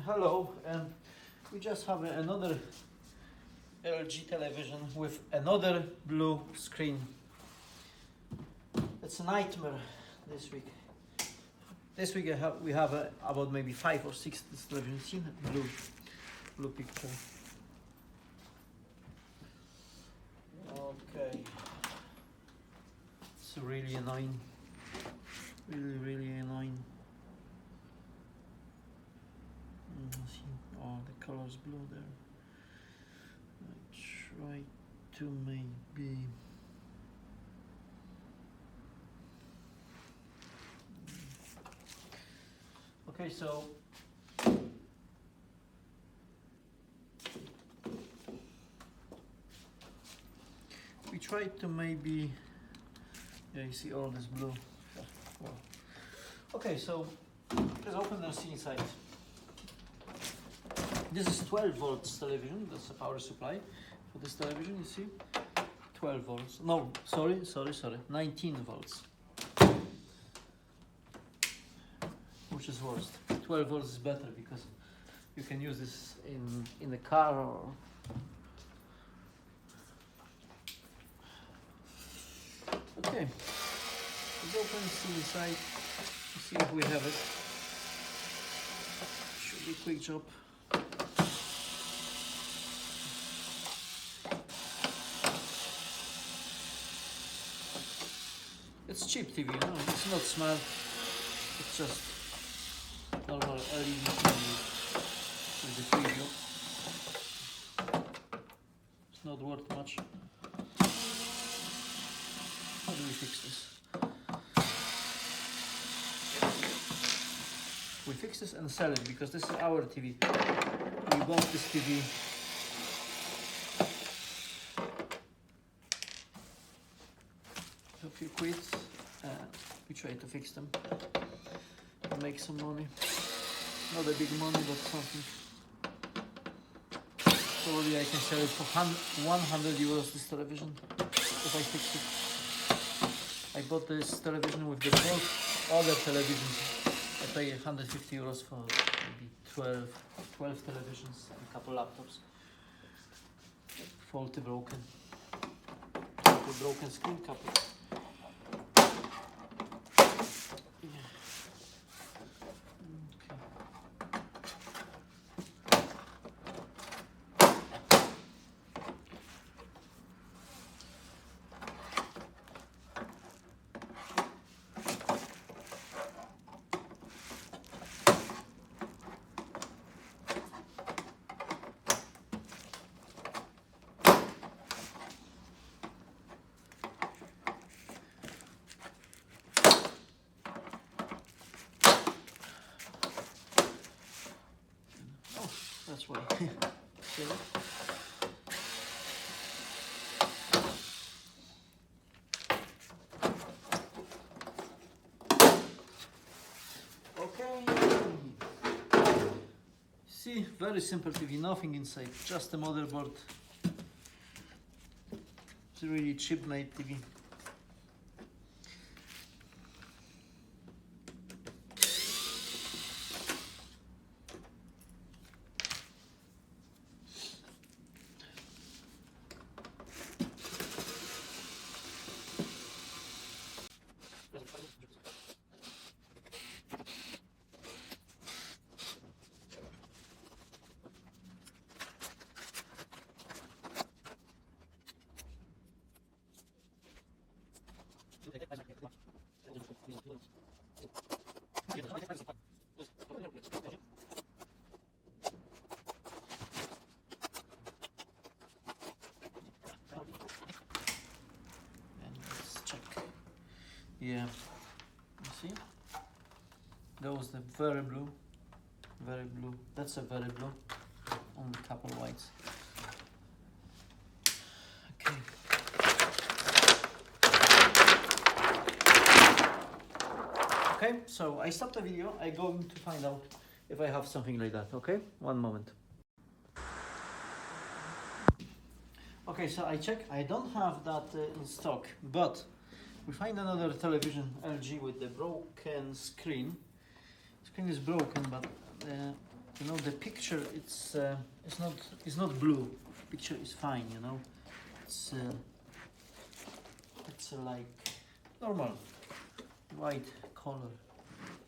Hello, we just have another LG television with another blue screen. It's a nightmare this week. This week we have about maybe 5 or 6 this television. See blue picture. Okay, it's really annoying. Really annoying. See all the colors blue there. I try to maybe okay, so we try to maybe, yeah, you see all this blue. Well, okay, so let's open and see inside. This is 12 volts television. That's a power supply for this television. You see, 12 volts. No, sorry, 19 volts. Which is worst. 12 volts is better because you can use this in the car or. Okay, let's open and see inside. See if we have it. Should be a quick job. It's cheap TV, no? It's not smart. It's just normal LED TV with the preview. It's not worth much. How do we fix this? We fix this and sell it because this is our TV. We bought this TV. A few quid. We try to fix them and make some money. Not a big money, but something. Probably I can sell it for 100 euros this television if I fix it. I bought this television with the both other televisions. I pay 150 euros for maybe 12 televisions and a couple laptops. Faulty broken screen couple. That's why. Okay. See, very simple TV, nothing inside, just a motherboard. It's a really cheap made TV. Yeah, you see? That was the very blue. That's a very blue. Only a couple whites. Okay. Okay, so I stopped the video. I'm going to find out if I have something like that. Okay, one moment. Okay, so I check. I don't have that in stock, but we find another television LG with the broken screen. Screen is broken, but you know, the picture, it's not blue. Picture is fine, you know. It's like normal white color.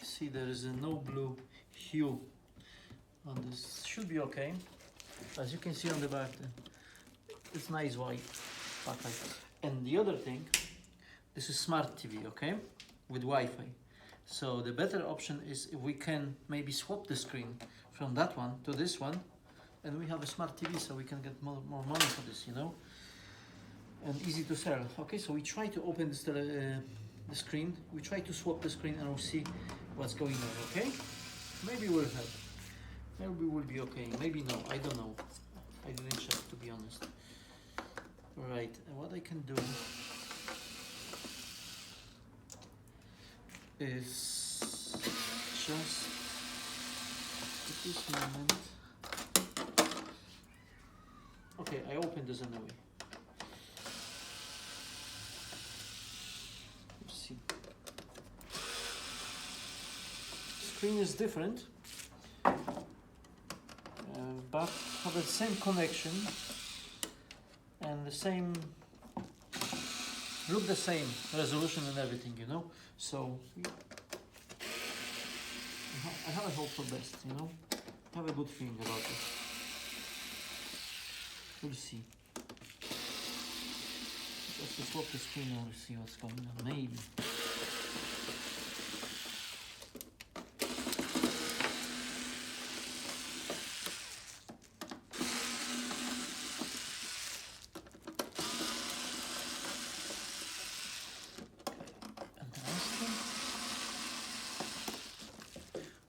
See, there is no blue hue on this. Should be okay. As you can see on the back, it's nice white backlight. And the other thing, this is smart TV, okay, with Wi-Fi. So the better option is if we can maybe swap the screen from that one to this one, and we have a smart TV, so we can get more money for this, you know, and easy to sell. Okay, so we try to open this the screen. We try to swap the screen, and we'll see what's going on. Okay, maybe we'll help. Maybe we'll be okay. Maybe no. I don't know. I didn't check, to be honest. Right, and what I can do is just at this moment. Okay, I opened this anyway. Let's see. Screen is different, but have the same connection and the same look, the same resolution and everything, you know. So I have a hope for best, you know. I have a good feeling about it. We'll see. Just to swap the screen and we'll see what's going on. Maybe.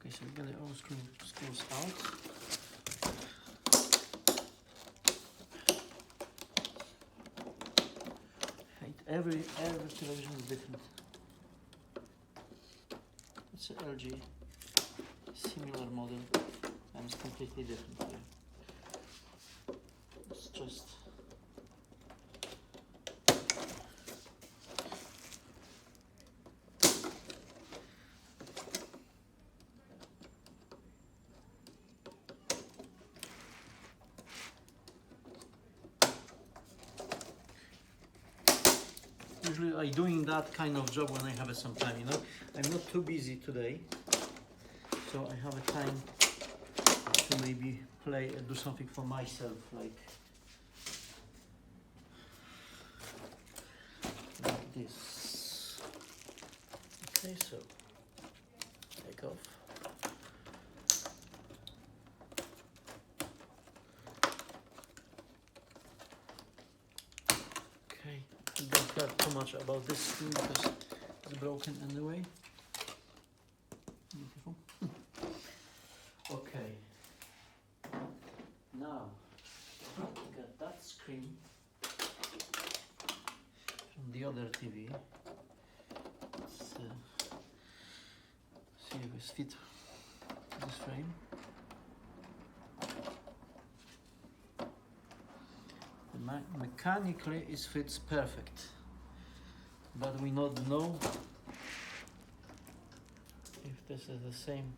So we get the old screws out. Every television is different. It's an LG, similar model, and it's completely different here. It's just usually I'm doing that kind of job when I have some time, you know. I'm not too busy today, so I have a time to maybe play and do something for myself, like this. Okay, so take off. Okay, don't care too much about this screen because it's broken anyway. Beautiful. Okay. Now, we got that screen from the other TV. Let's see if it's fit this frame. Mechanically it fits perfect, but we not know if this is the same.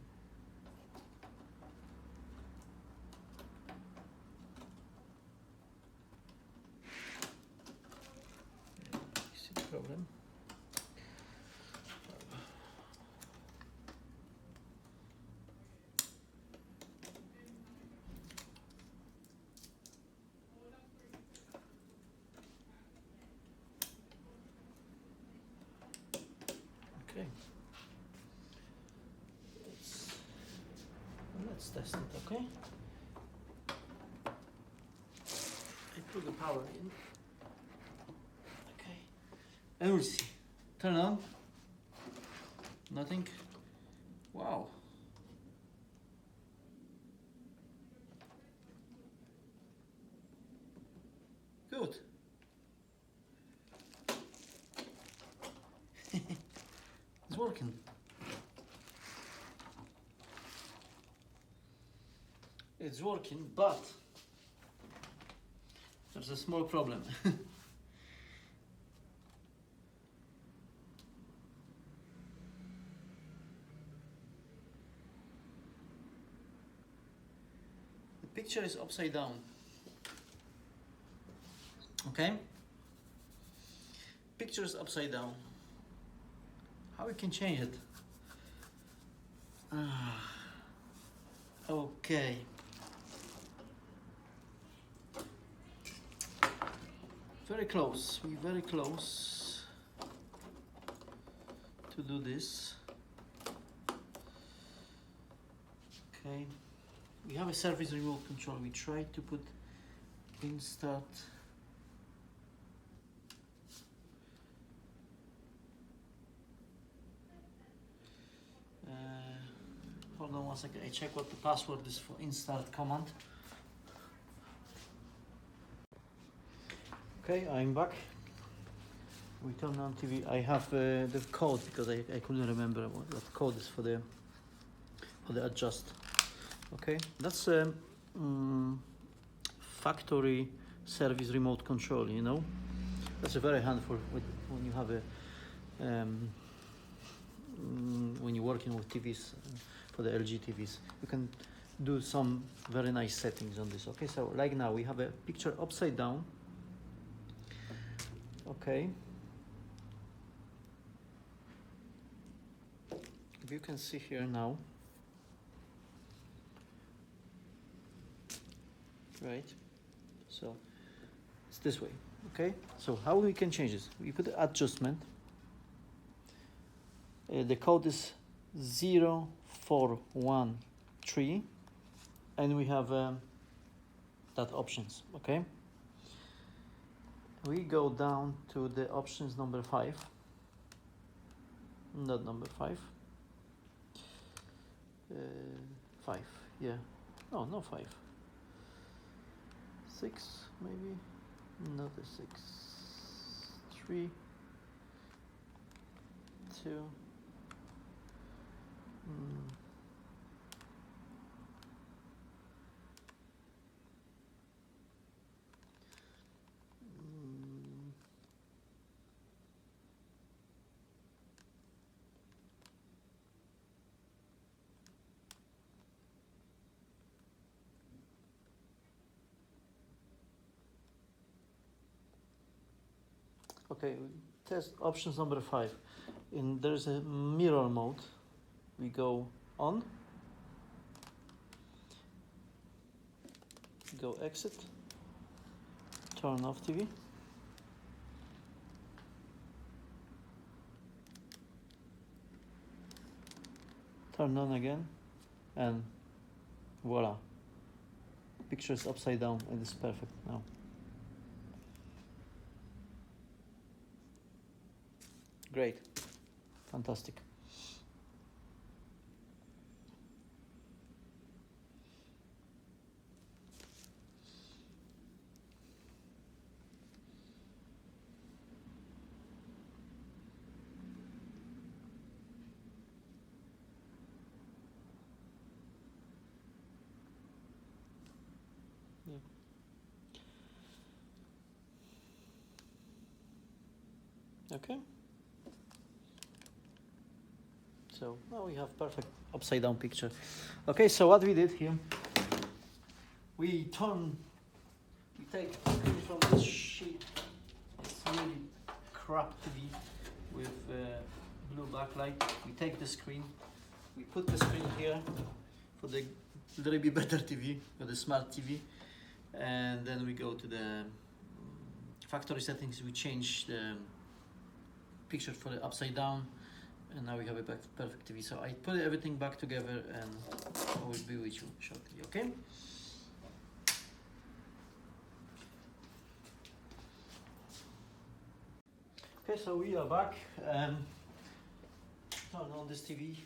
Is it a problem? Okay, let's test it, okay? I put the power in. Okay, and we'll see. Turn on. Nothing. Wow. Good. It's working. It's working, but there's a small problem. picture is upside down. Okay? Picture is upside down. How we can change it? Okay. Very close. We're very close to do this. Okay. We have a service remote control. We try to put instart. Hold on 1 second. I check what the password is for instart command. Okay, I'm back. We turn on TV. I have the code because I couldn't remember what code is for the adjust. Okay, that's a factory service remote control. You know, that's a very handful when you have a when you're working with TVs for the LG TVs. You can do some very nice settings on this. Okay, so like now we have a picture upside down. Okay. If you can see here now, right? So it's this way. Okay. So how we can change this? We put the adjustment. The code is 0413, and we have that options. Okay. We go down to the options number 5. Not number 5. 5, yeah. No, not 5. 6, maybe. Not a 6. 3, 2. Okay, test options number 5. There's a mirror mode. We go on, go exit, turn off TV. Turn on again, and voila. Picture is upside down and it's perfect now. Great, fantastic. Yeah. Okay. So now we have perfect upside down picture. Okay, so what we did here, we take from this sheet. It's really crap TV with blue backlight. We take the screen, we put the screen here for the little bit better TV, for the smart TV, and then we go to the factory settings. We change the picture for the upside down, and now we have a perfect TV. So I put everything back together, and I will be with you shortly. Okay. Okay, so we are back. Turn on this TV.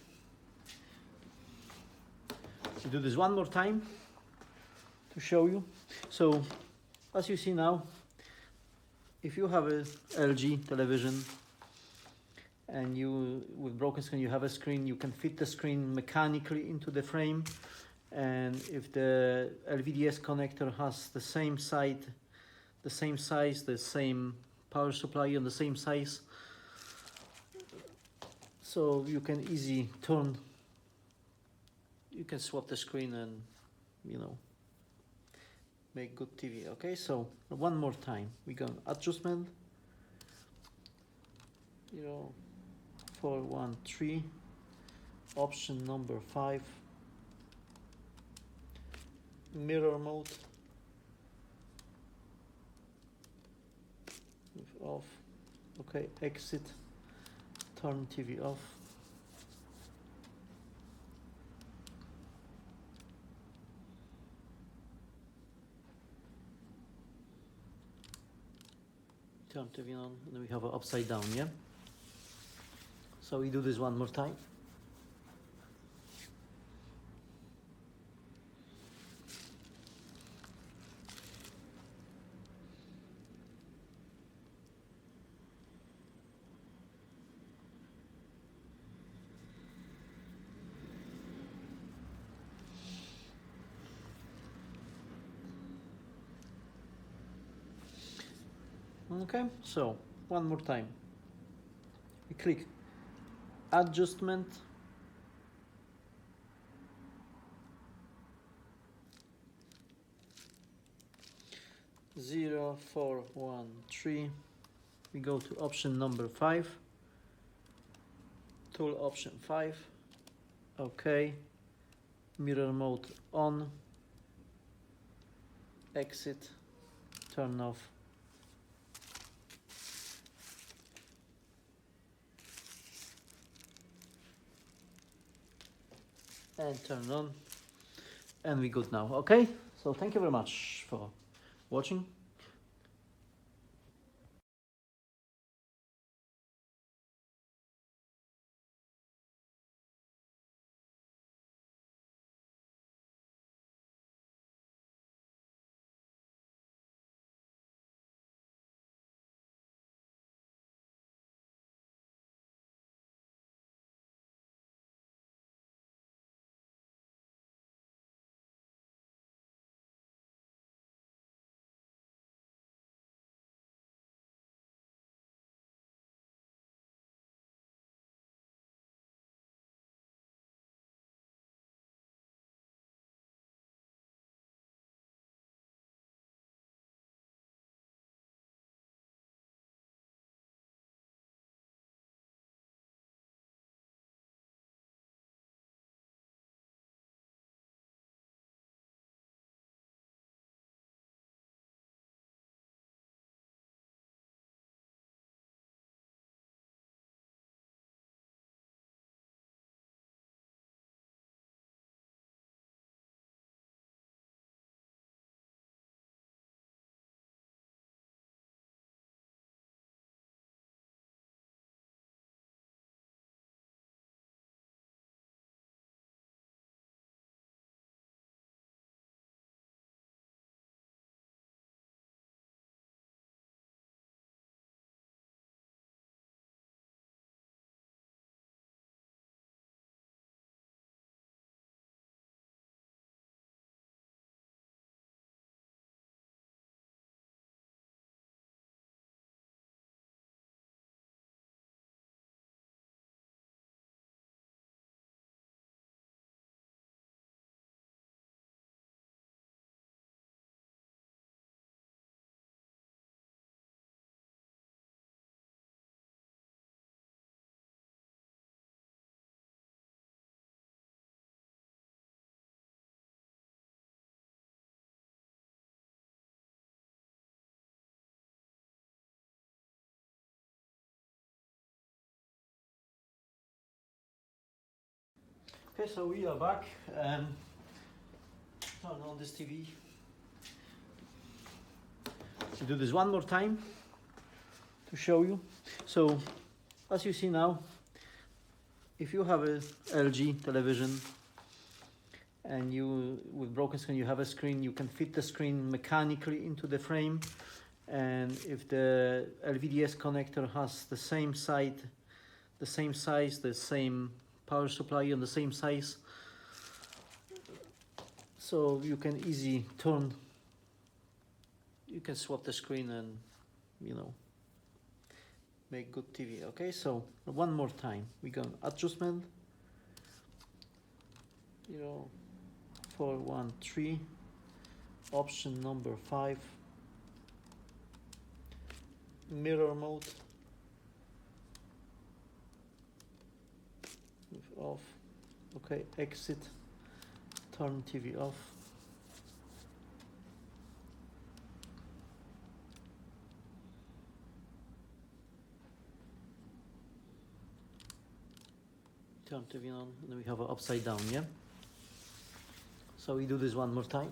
So do this one more time to show you. So as you see now, if you have a LG television and you with broken screen, you have a screen, you can fit the screen mechanically into the frame, and if the LVDS connector has the same size, the same power supply on the same size, so you can easily turn, you can swap the screen and, you know, make good TV. Okay, so one more time, we go adjustment 0413, option number 5, mirror mode off. Okay, exit, turn TV off. Turn TV on, and we have an upside down, yeah? So we do this one more time. Okay, so one more time. We click adjustment, zero, 4, 1, 3. We go to option number 5, tool option 5. Okay, mirror mode on, exit, turn off. And turn on, and we good now. Okay, so thank you very much for watching. Okay, so we are back. Turn on this TV. We do this one more time to show you. So, as you see now, if you have a LG television and you, with broken screen, you have a screen, you can fit the screen mechanically into the frame. And if the LVDS connector has the same side, the same size, the same power supply on the same size, so you can easily turn, you can swap the screen and make good TV. Okay, so one more time, we go adjustment 0413, option number 5, mirror mode with off. Okay, exit, turn TV off. Turn TV on, and we have an upside down, yeah? So we do this one more time.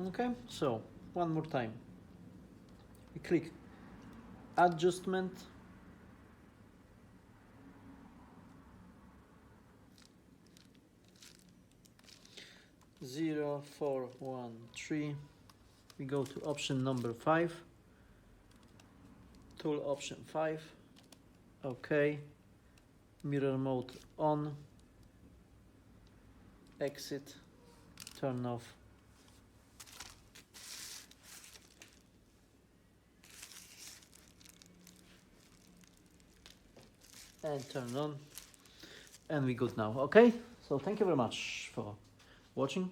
Okay, so one more time. We click adjustment, zero, 4, 1, 3. We go to option number 5, tool option 5. Okay, mirror mode on, exit, turn off. And turn on, and we good now. Okay, so thank you very much for watching.